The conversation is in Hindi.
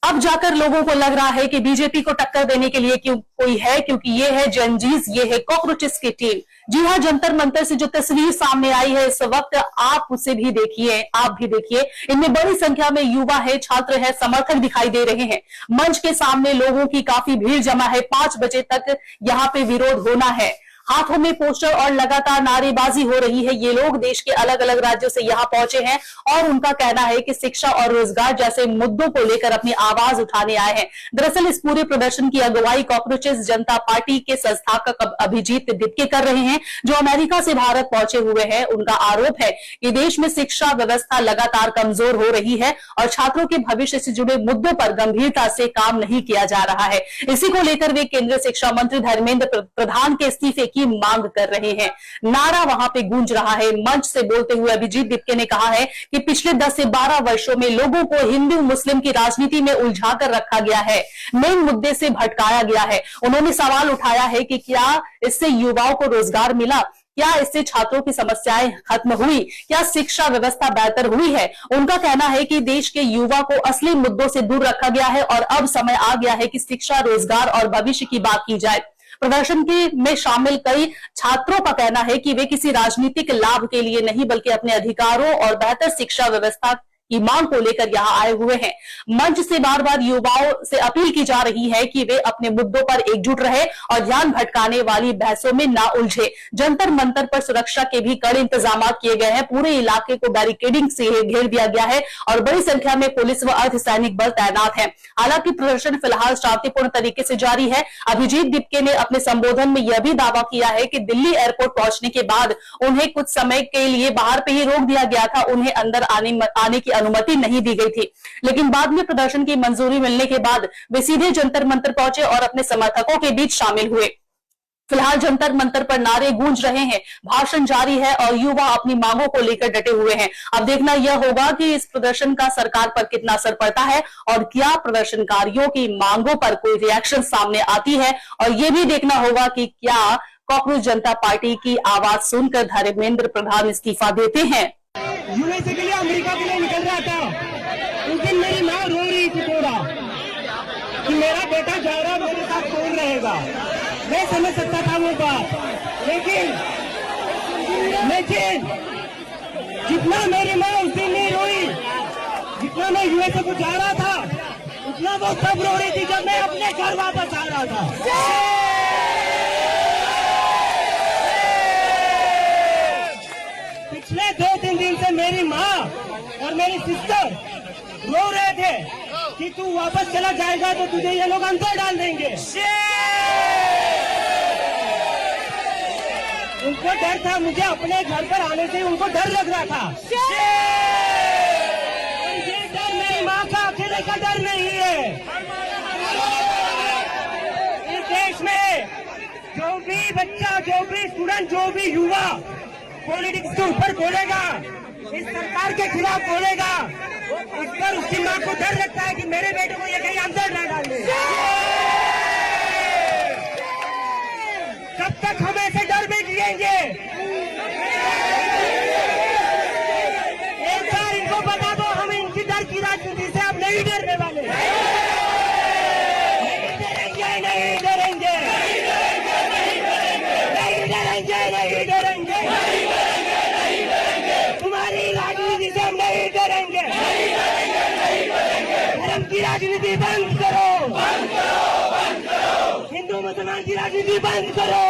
अब जाकर लोगों को लग रहा है कि बीजेपी को टक्कर देने के लिए क्यों कोई है, क्योंकि ये है जंजीज, ये है कॉकरोचेस की टीम। जी हां, जंतर मंतर से जो तस्वीर सामने आई है इस वक्त, आप उसे भी देखिए, आप भी देखिए। इनमें बड़ी संख्या में युवा है, छात्र है, समर्थक दिखाई दे रहे हैं। मंच के सामने लोगों की काफी भीड़ जमा है। 5 बजे तक यहाँ पे विरोध होना है। हाथों में पोस्टर और लगातार नारेबाजी हो रही है। ये लोग देश के अलग अलग राज्यों से यहाँ पहुंचे हैं और उनका कहना है कि शिक्षा और रोजगार जैसे मुद्दों को लेकर अपनी आवाज उठाने आए हैं। दरअसल इस पूरे प्रदर्शन की अगुवाई कॉकरोचेस जनता पार्टी के संस्थापक अभिजीत दिपके कर रहे हैं, जो अमेरिका से भारत पहुंचे हुए हैं। उनका आरोप है कि देश में शिक्षा व्यवस्था लगातार कमजोर हो रही है और छात्रों के भविष्य से जुड़े मुद्दों पर गंभीरता से काम नहीं किया जा रहा है। इसी को लेकर वे केंद्रीय शिक्षा मंत्री धर्मेंद्र प्रधान के इस्तीफे की मांग कर रहे हैं। नारा वहां पे गूंज रहा है। मंच से बोलते हुए अभिजीत दिपके ने कहा है कि पिछले 10 से 12 वर्षों में लोगों को हिंदू मुस्लिम की राजनीति में उलझाकर रखा गया है, मेन मुद्दे से भटकाया गया है। उन्होंने सवाल उठाया है कि क्या इससे युवाओं को रोजगार मिला, क्या इससे छात्रों की समस्याएं खत्म हुई, क्या शिक्षा व्यवस्था बेहतर हुई है। उनका कहना है कि देश के युवा को असली मुद्दों से दूर रखा गया है और अब समय आ गया है कि शिक्षा, रोजगार और भविष्य की बात की जाए। प्रदर्शन में शामिल कई छात्रों का कहना है कि वे किसी राजनीतिक लाभ के लिए नहीं बल्कि अपने अधिकारों और बेहतर शिक्षा व्यवस्था की मांग को लेकर यहाँ आए हुए हैं। मंच से बार बार युवाओं से अपील की जा रही है कि वे अपने मुद्दों पर एकजुट रहे और ध्यान भटकाने वाली बहसों में ना उलझे। जंतर मंतर पर सुरक्षा के भी कड़े इंतजाम किए गए हैं। पूरे इलाके को बैरिकेडिंग से घेर दिया गया है और बड़ी संख्या में पुलिस व अर्धसैनिक बल तैनात है। हालांकि प्रदर्शन फिलहाल शांतिपूर्ण तरीके से जारी है। अभिजीत दिपके ने अपने संबोधन में यह भी दावा किया है कि दिल्ली एयरपोर्ट पहुंचने के बाद उन्हें कुछ समय के लिए बाहर पे ही रोक दिया गया था। उन्हें अंदर आने की अनुमति नहीं दी गई थी, लेकिन बाद में प्रदर्शन की मंजूरी मिलने के बाद वे सीधे जंतर मंतर पहुंचे और अपने समर्थकों के बीच शामिल हुए। फिलहाल जंतर मंतर पर नारे गूंज रहे हैं, भाषण जारी है और युवा अपनी मांगों को लेकर डटे हुए हैं। अब देखना यह होगा कि इस प्रदर्शन का सरकार पर कितना असर पड़ता है और क्या प्रदर्शनकारियों की मांगों पर कोई रिएक्शन सामने आती है। और यह भी देखना होगा कि क्या कॉकरोच जनता पार्टी की आवाज सुनकर धर्मेंद्र प्रधान इस्तीफा देते हैं। यूएसए के लिए, अमेरिका के लिए निकल रहा था, उस दिन मेरी माँ रो रही थी थोड़ा कि मेरा बेटा जा रहा, मेरे साथ कौन रहेगा। मैं समझ सकता था वो बात, लेकिन जितना मेरी माँ उस दिन नहीं रोई, जितना मैं यूएसए को जा रहा था, उतना वो तब रो रही थी जब मैं अपने घर वापस आ रहा था। पिछले 2-3 दिन से मेरी माँ और मेरी सिस्टर रो रहे थे कि तू वापस चला जाएगा तो तुझे ये लोग अंदर डाल देंगे। उनको डर था, मुझे अपने घर पर आने से उनको डर लग रहा था। ये डर मेरी माँ का अकेले का डर नहीं है। इस देश में जो भी बच्चा, जो भी स्टूडेंट, जो भी युवा पॉलिटिक्स के ऊपर बोलेगा, इस सरकार के खिलाफ बोलेगा, उस पर उसकी माँ को डर लगता है कि मेरे बेटे को ये कहीं अंदर ना डाल दे। कब तक हम ऐसे डर में जिएंगे? एक बार इनको बता दो, हम इनकी डर की राजनीति से अब नहीं डरने वाले। नहीं डरेंगे, नहीं डरेंगे। तुम्हारी राजनीति से हम नहीं डरेंगे। धर्म की राजनीति बंद करो, हिंदू मुसलमान की राजनीति बंद करो।